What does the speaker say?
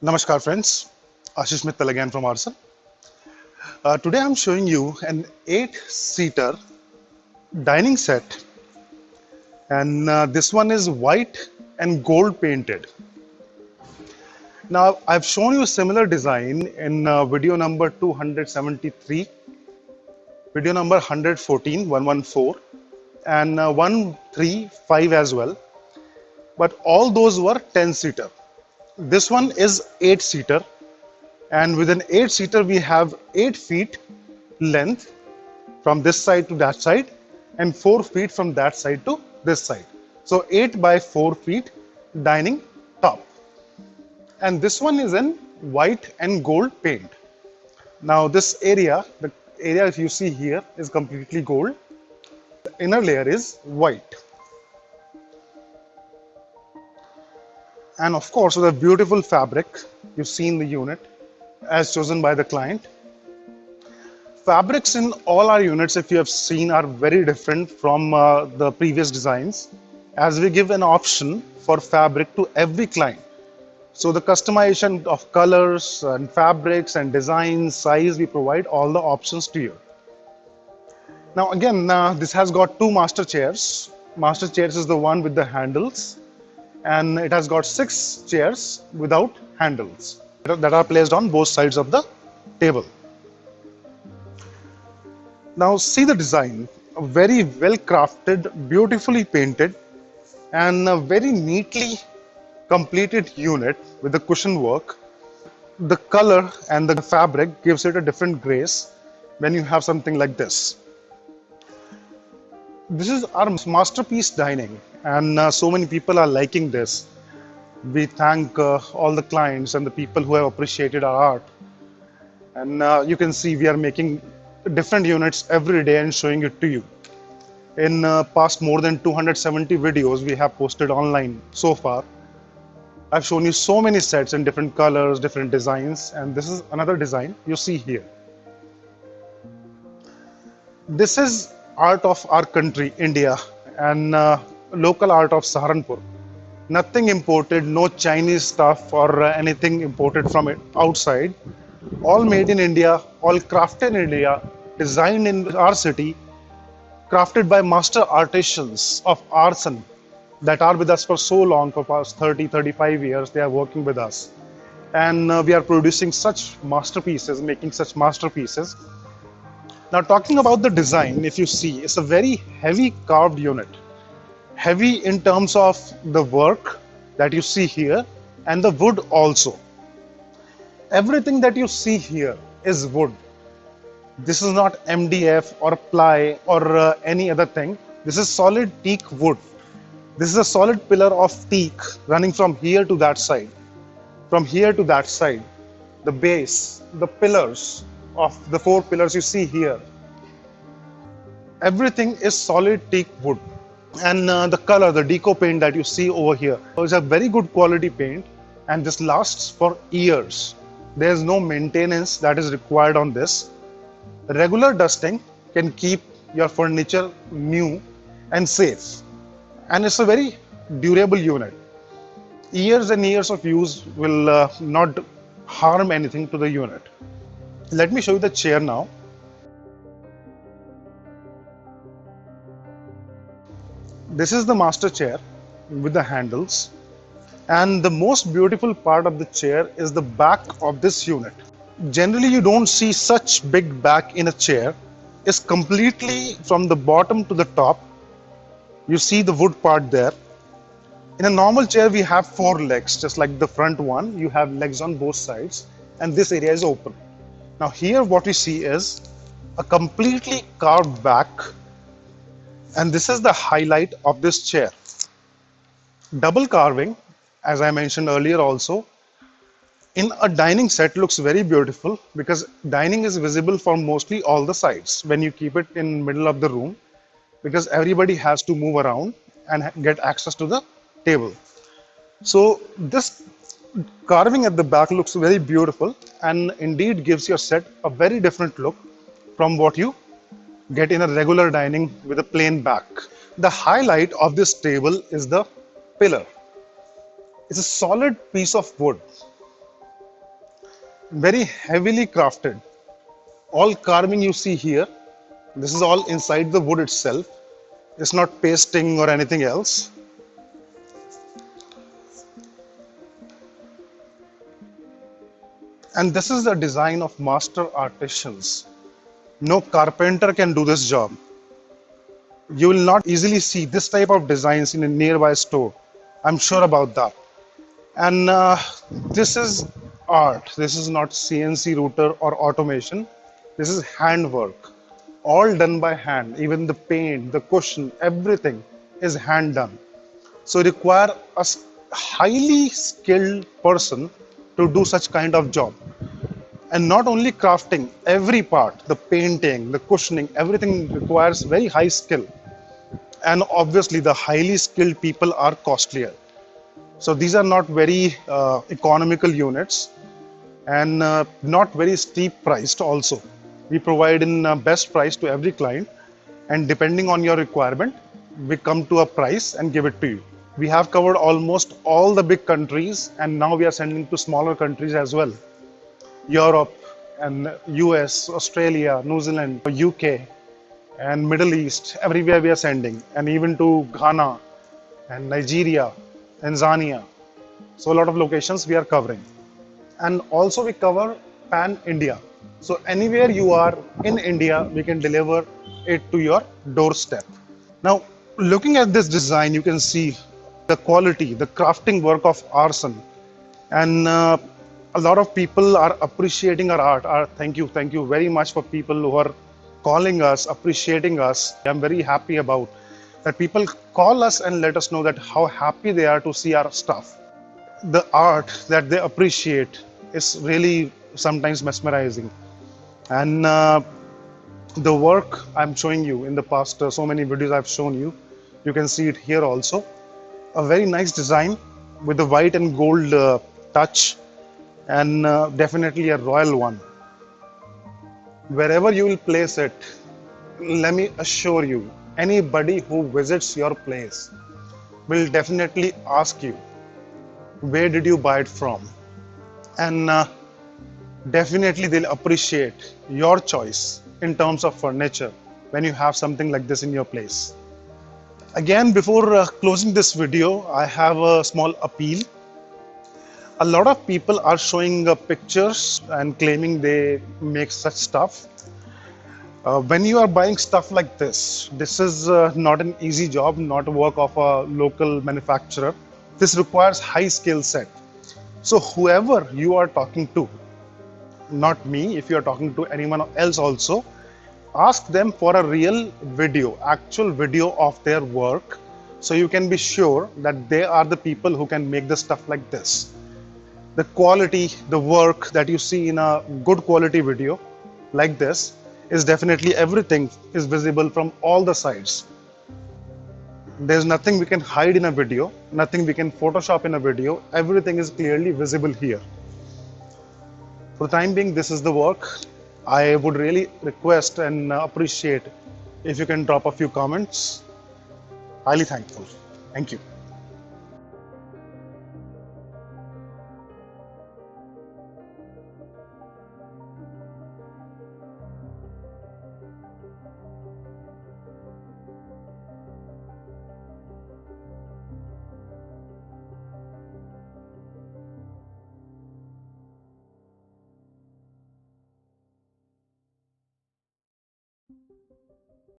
Namaskar friends, Ashish Mittal again from Artisan. Today I'm showing you an 8-seater dining set, and this one is white and gold painted. Now I've shown you a similar design in video number 273, video number 114, 114, and 135 as well, but all those were 10-seater. This one is 8-seater, and with an 8-seater we have 8 feet length from this side to that side and 4 feet from that side to this side. So 8 by 4 feet dining top. And this one is in white and gold paint. Now this area, the area if you see here is completely gold. The inner layer is white. And of course the beautiful fabric you see in the unit as chosen by the client. Fabrics in all our units, if you have seen, are very different from the previous designs, as we give an option for fabric to every client. So the customization of colors and fabrics and designs, size, we provide all the options to you. Now again, this has got 2 master chairs. Master chairs is the one with the handles, and it has got 6 chairs without handles that are placed on both sides of the table. Now see the design, a very well crafted, beautifully painted, and a very neatly completed unit with the cushion work. The color and the fabric gives it a different grace when you have something like this. This is our masterpiece dining, and so many people are liking this. We thank all the clients and the people who have appreciated our art. And you can see we are making different units every day and showing it to you. In past more than 270 videos we have posted online so far. I've shown you so many sets in different colors, different designs, and this is another design you see here. This is art of our country, India, and local art of Saharanpur. Nothing imported, no Chinese stuff or anything imported from outside. All made in India, all crafted in India, designed in our city, crafted by master artisans of Aarsun that are with us for so long, for past 30, 35 years, they are working with us. And we are producing such masterpieces, making such masterpieces. Now talking about the design, if you see, it's a very heavy carved unit. Heavy in terms of the work that you see here and the wood also. Everything that you see here is wood. This is not MDF or ply or any other thing. This is solid teak wood. This is a solid pillar of teak running from here to that side. From here to that side. The base, the pillars of the 4 pillars you see here. Everything is solid teak wood. And the color, the deco paint that you see over here is a very good quality paint, and this lasts for years. There is no maintenance that is required on this. Regular dusting can keep your furniture new and safe, and it's a very durable unit. Years and years of use will not harm anything to the unit. Let me show you the chair now. This is the master chair with the handles, and the most beautiful part of the chair is the back of this unit. Generally you don't see such big back in a chair. It's completely from the bottom to the top. You see the wood part there. In a normal chair we have 4 legs, just like the front one. You have legs on both sides, and this area is open. Now here what we see is a completely carved back. And this is the highlight of this chair. Double carving, as I mentioned earlier also, in a dining set looks very beautiful because dining is visible from mostly all the sides when you keep it in middle of the room, because everybody has to move around and get access to the table. So this carving at the back looks very beautiful and indeed gives your set a very different look from what you get in a regular dining with a plain back. The highlight of this table is the pillar. It's a solid piece of wood. very heavily crafted. All carving you see here, this is all inside the wood itself. It's not pasting or anything else. And this is the design of master artisans. No carpenter can do this job. You will not easily see this type of designs in a nearby store. I'm sure about that. And this is art. This is not CNC router or automation. This is handwork, all done by hand. Even the paint, the cushion, everything is hand done. So require a highly skilled person to do such kind of job. And not only crafting, every part, the painting, the cushioning, everything requires very high skill. And obviously the highly skilled people are costlier. So these are not very economical units, and not very steep priced also. We provide in best price to every client, and depending on your requirement, we come to a price and give it to you. We have covered almost all the big countries, and now we are sending to smaller countries as well. Europe and US, Australia, New Zealand, UK, and Middle East, everywhere we are sending, and even to Ghana and Nigeria, Tanzania. So a lot of locations we are covering. And also we cover pan India. So anywhere you are in India, we can deliver it to your doorstep. Now, looking at this design, you can see the quality, the crafting work of Aarsun. And a lot of people are appreciating our art. Thank you very much for people who are calling us, appreciating us. I'm very happy about that. People call us and let us know that how happy they are to see our stuff. The art that they appreciate is really sometimes mesmerizing. And the work I'm showing you in the past, so many videos I've shown you, you can see it here also. A very nice design with the white and gold touch, and definitely a royal one. Wherever you will place it, let me assure you, anybody who visits your place will definitely ask you, where did you buy it from? And definitely they'll appreciate your choice in terms of furniture when you have something like this in your place. Again, before closing this video, I have a small appeal. A lot of people are showing pictures and claiming they make such stuff. When you are buying stuff like this is not an easy job, not a work of a local manufacturer. This requires high skill set. So whoever you are talking to, not me, if you are talking to anyone else also, ask them for a real video, actual video of their work, so you can be sure that they are the people who can make the stuff like this. The quality, the work that you see in a good quality video like this is definitely, everything is visible from all the sides. There's nothing we can hide in a video, nothing we can Photoshop in a video. Everything is clearly visible here. For the time being, this is the work. I would really request and appreciate if you can drop a few comments. Highly thankful. Thank you.